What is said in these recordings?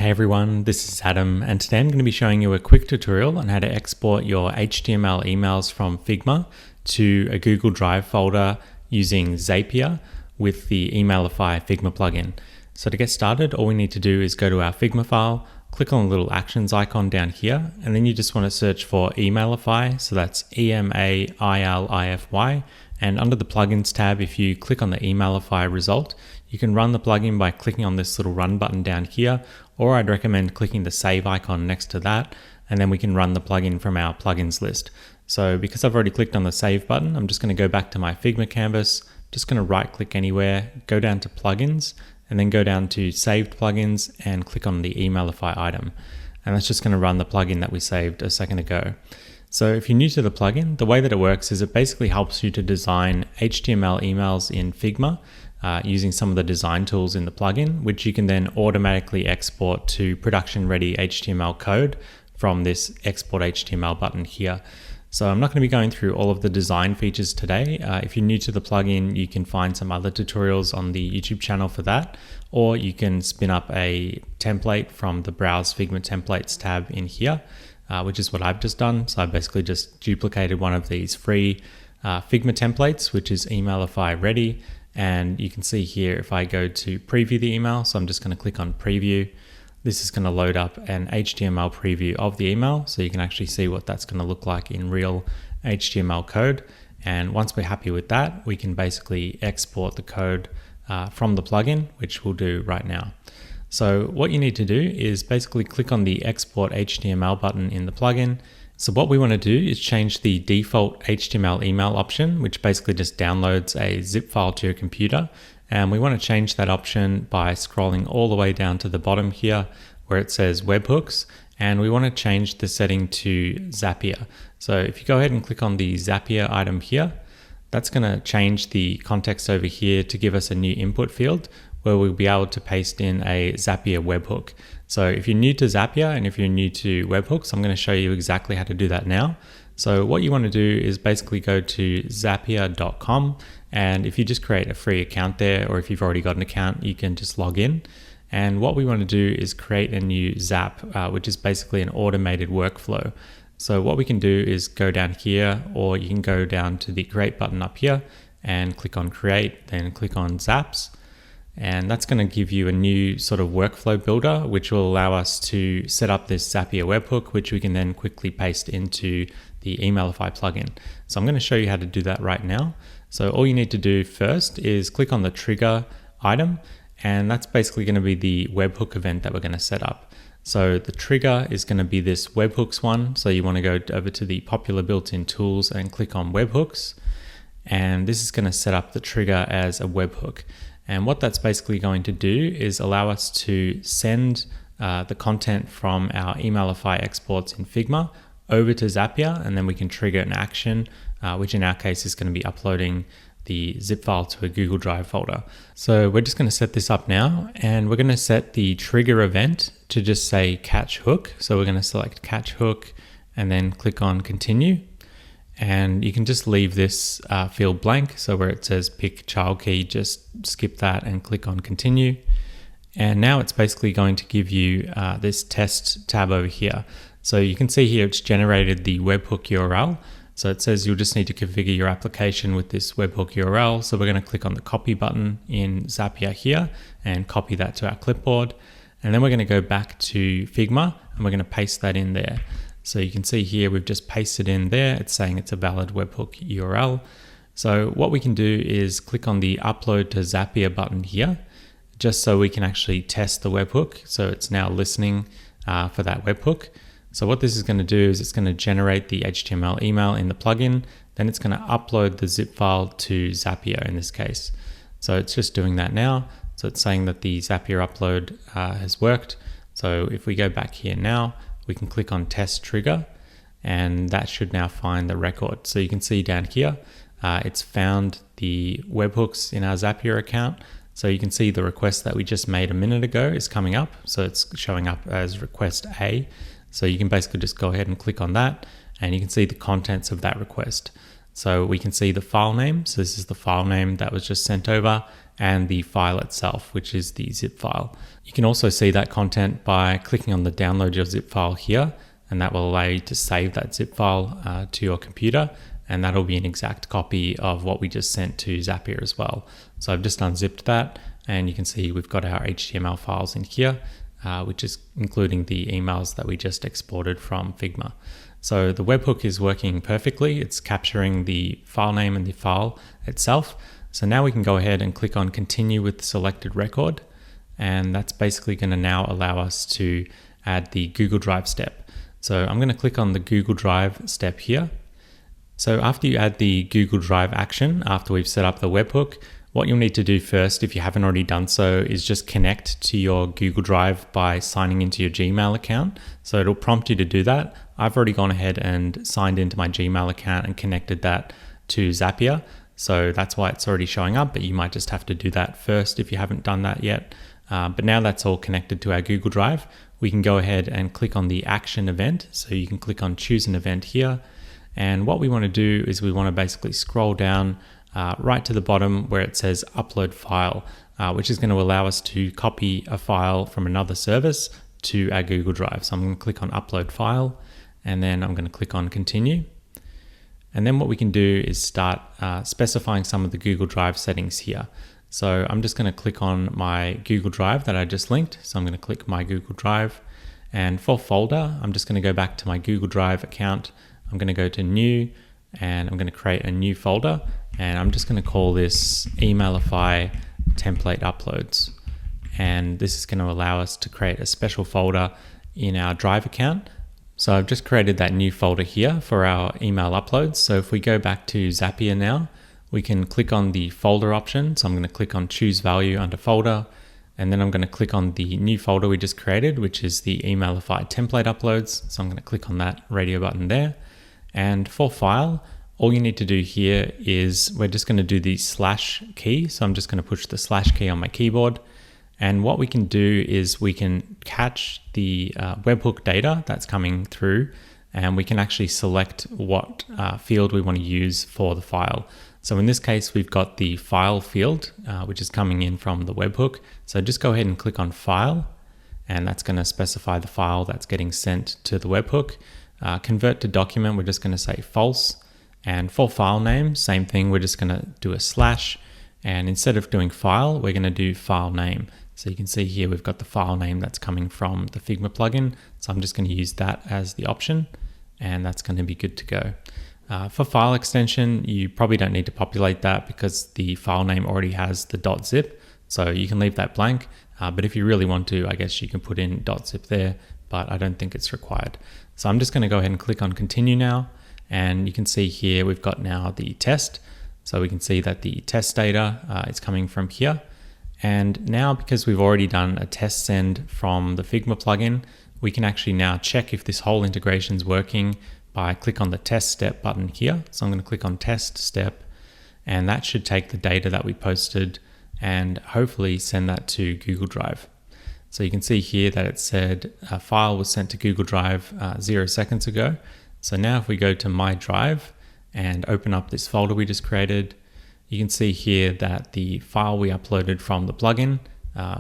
Hey everyone, this is Adam, and today I'm going to be showing you a quick tutorial on how to export your HTML emails from Figma to a Google Drive folder using Zapier with the Emailify Figma plugin. So to get started, all we need to do is go to our Figma file, click on the little actions icon down here, and then you just want to search for Emailify, so that's Emailify, and under the plugins tab, if you click on the Emailify result, you can run the plugin by clicking on this little run button down here, or I'd recommend clicking the save icon next to that, and then we can run the plugin from our plugins list. So because I've already clicked on the save button, I'm just going to go back to my Figma canvas, just going to right click anywhere, go down to plugins, and then go down to saved plugins and click on the Emailify item. And that's just going to run the plugin that we saved a second ago. So if you're new to the plugin, the way that it works is it basically helps you to design HTML emails in Figma using some of the design tools in the plugin, which you can then automatically export to production ready HTML code from this export HTML button here. So I'm not going to be going through all of the design features today. If you're new to the plugin, you can find some other tutorials on the YouTube channel for that, or you can spin up a template from the Browse Figma Templates tab in here, which is what I've just done. So I basically just duplicated one of these free Figma templates, which is Emailify Ready. And you can see here, if I go to preview the email, so I'm just going to click on preview. This is going to load up an HTML preview of the email, so you can actually see what that's going to look like in real HTML code. And once we're happy with that, we can basically export the code from the plugin, which we'll do right now. So what you need to do is basically click on the Export HTML button in the plugin. So what we want to do is change the default HTML email option, which basically just downloads a zip file to your computer. And we want to change that option by scrolling all the way down to the bottom here where it says webhooks. And we want to change the setting to Zapier. So if you go ahead and click on the Zapier item here, that's going to change the context over here to give us a new input field where we'll be able to paste in a Zapier webhook. So if you're new to Zapier and if you're new to webhooks, I'm going to show you exactly how to do that now. So what you want to do is basically go to zapier.com, and if you just create a free account there, or if you've already got an account, you can just log in. And what we want to do is create a new Zap, which is basically an automated workflow. So what we can do is go down here, or you can go down to the create button up here and click on create, then click on Zaps. And that's going to give you a new sort of workflow builder, which will allow us to set up this Zapier webhook, which we can then quickly paste into the Emailify plugin. So I'm going to show you how to do that right now. So all you need to do first is click on the trigger item, and that's basically going to be the webhook event that we're going to set up. So the trigger is going to be this webhooks one. So you want to go over to the popular built-in tools and click on webhooks. And this is going to set up the trigger as a webhook. And what that's basically going to do is allow us to send the content from our Emailify exports in Figma over to Zapier, and then we can trigger an action, which in our case is going to be uploading the zip file to a Google Drive folder. So we're just going to set this up now, and we're going to set the trigger event to just say catch hook. So we're going to select catch hook and then click on continue. And you can just leave this field blank. So where it says pick child key, just skip that and click on continue. And now it's basically going to give you this test tab over here. So you can see here it's generated the webhook URL. So it says you'll just need to configure your application with this webhook URL. So we're going to click on the copy button in Zapier here and copy that to our clipboard. And then we're going to go back to Figma and we're going to paste that in there. So you can see here, we've just pasted in there. It's saying it's a valid webhook URL. So what we can do is click on the upload to Zapier button here, just so we can actually test the webhook. So it's now listening for that webhook. So what this is going to do is it's going to generate the HTML email in the plugin. Then it's going to upload the zip file to Zapier in this case. So it's just doing that now. So it's saying that the Zapier upload has worked. So if we go back here now, we can click on test trigger, and that should now find the record. So you can see down here, it's found the webhooks in our Zapier account. So you can see the request that we just made a minute ago is coming up. So it's showing up as request A. So you can basically just go ahead and click on that, and you can see the contents of that request. So we can see the file name. So this is the file name that was just sent over, and the file itself, which is the zip file. You can also see that content by clicking on the download your zip file here, and that will allow you to save that zip file to your computer, and that'll be an exact copy of what we just sent to Zapier as well. So I've just unzipped that, and you can see we've got our HTML files in here, which is including the emails that we just exported from Figma. So the webhook is working perfectly. It's capturing the file name and the file itself. So now we can go ahead and click on continue with selected record. And that's basically going to now allow us to add the Google Drive step. So I'm going to click on the Google Drive step here. So after you add the Google Drive action, after we've set up the webhook, what you'll need to do first, if you haven't already done so, is just connect to your Google Drive by signing into your Gmail account. So it'll prompt you to do that. I've already gone ahead and signed into my Gmail account and connected that to Zapier. So that's why it's already showing up, but you might just have to do that first if you haven't done that yet. But now that's all connected to our Google Drive, we can go ahead and click on the action event. So you can click on choose an event here. And what we want to do is we want to basically scroll down right to the bottom where it says upload file, which is going to allow us to copy a file from another service to our Google Drive. So I'm going to click on upload file, and then I'm going to click on continue. And then what we can do is start specifying some of the Google Drive settings here. So I'm just going to click on my Google Drive that I just linked. So I'm going to click my Google Drive, and for folder, I'm just going to go back to my Google Drive account. I'm going to go to new, and I'm going to create a new folder, and I'm just going to call this Emailify template uploads. And this is going to allow us to create a special folder in our Drive account. So I've just created that new folder here for our email uploads. So if we go back to Zapier now, we can click on the folder option. So I'm going to click on choose value under folder, and then I'm going to click on the new folder we just created, which is the Emailify template uploads. So I'm going to click on that radio button there. And for file, all you need to do here is we're just going to do the slash key. So I'm just going to push the slash key on my keyboard. And what we can do is we can catch the webhook data that's coming through, and we can actually select what field we want to use for the file. So in this case, we've got the file field, which is coming in from the webhook. So just go ahead and click on file, and that's going to specify the file that's getting sent to the webhook. Convert to document, we're just going to say false. And for file name, same thing, we're just going to do a slash. And instead of doing file, we're going to do file name. So you can see here we've got the file name that's coming from the Figma plugin. So I'm just going to use that as the option, and that's going to be good to go. For file extension, you probably don't need to populate that because the file name already has the .zip. So you can leave that blank. But if you really want to, I guess you can put in .zip there, but I don't think it's required. So I'm just going to go ahead and click on continue now. And you can see here we've got now the test. So we can see that the test data is coming from here. And now, because we've already done a test send from the Figma plugin, we can actually now check if this whole integration is working by click on the test step button here. So I'm going to click on test step, and that should take the data that we posted and hopefully send that to Google Drive. So you can see here that it said a file was sent to Google Drive 0 seconds ago. So now if we go to my drive and open up this folder we just created, you can see here that the file we uploaded from the plugin,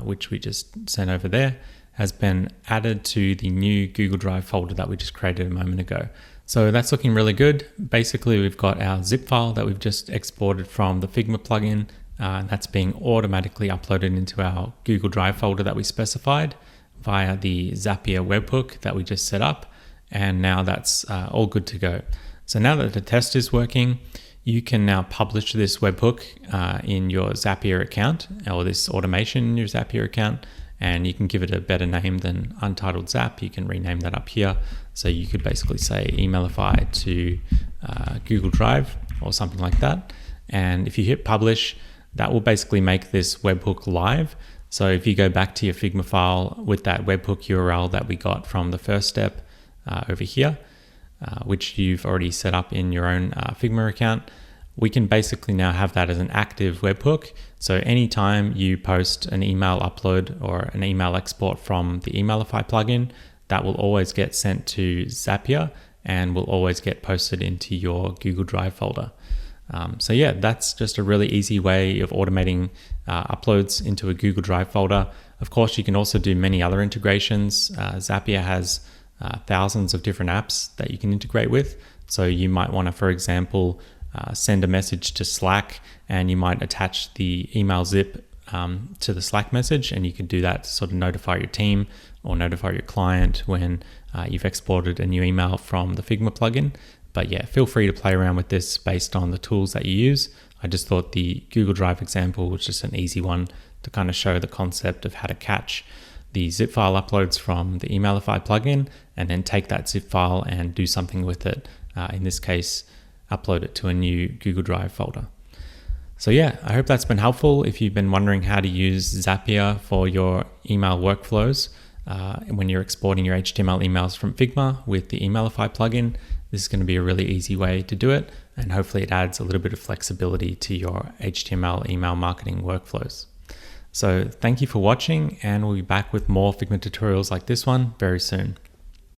which we just sent over there, has been added to the new Google Drive folder that we just created a moment ago. So that's looking really good. Basically, we've got our zip file that we've just exported from the Figma plugin, and that's being automatically uploaded into our Google Drive folder that we specified via the Zapier webhook that we just set up. And now that's all good to go. So now that the test is working, you can now publish this webhook in your Zapier account, or this automation in your Zapier account, and you can give it a better name than Untitled Zap. You can rename that up here. So you could basically say Emailify to Google Drive or something like that. And if you hit publish, that will basically make this webhook live. So if you go back to your Figma file with that webhook URL that we got from the first step over here, which you've already set up in your own Figma account, we can basically now have that as an active webhook. So anytime you post an email upload or an email export from the Emailify plugin, that will always get sent to Zapier, and will always get posted into your Google Drive folder. So yeah, that's just a really easy way of automating uploads into a Google Drive folder. Of course, you can also do many other integrations. Zapier has thousands of different apps that you can integrate with. So you might want to, for example, send a message to Slack, and you might attach the email zip to the Slack message, and you can do that to sort of notify your team or notify your client when you've exported a new email from the Figma plugin. But yeah, feel free to play around with this based on the tools that you use. I just thought the Google Drive example was just an easy one to kind of show the concept of how to catch the zip file uploads from the Emailify plugin and then take that zip file and do something with it. In this case, upload it to a new Google Drive folder. So yeah, I hope that's been helpful. If you've been wondering how to use Zapier for your email workflows when you're exporting your HTML emails from Figma with the Emailify plugin, this is going to be a really easy way to do it, and hopefully it adds a little bit of flexibility to your HTML email marketing workflows. So thank you for watching, and we'll be back with more Figma tutorials like this one very soon.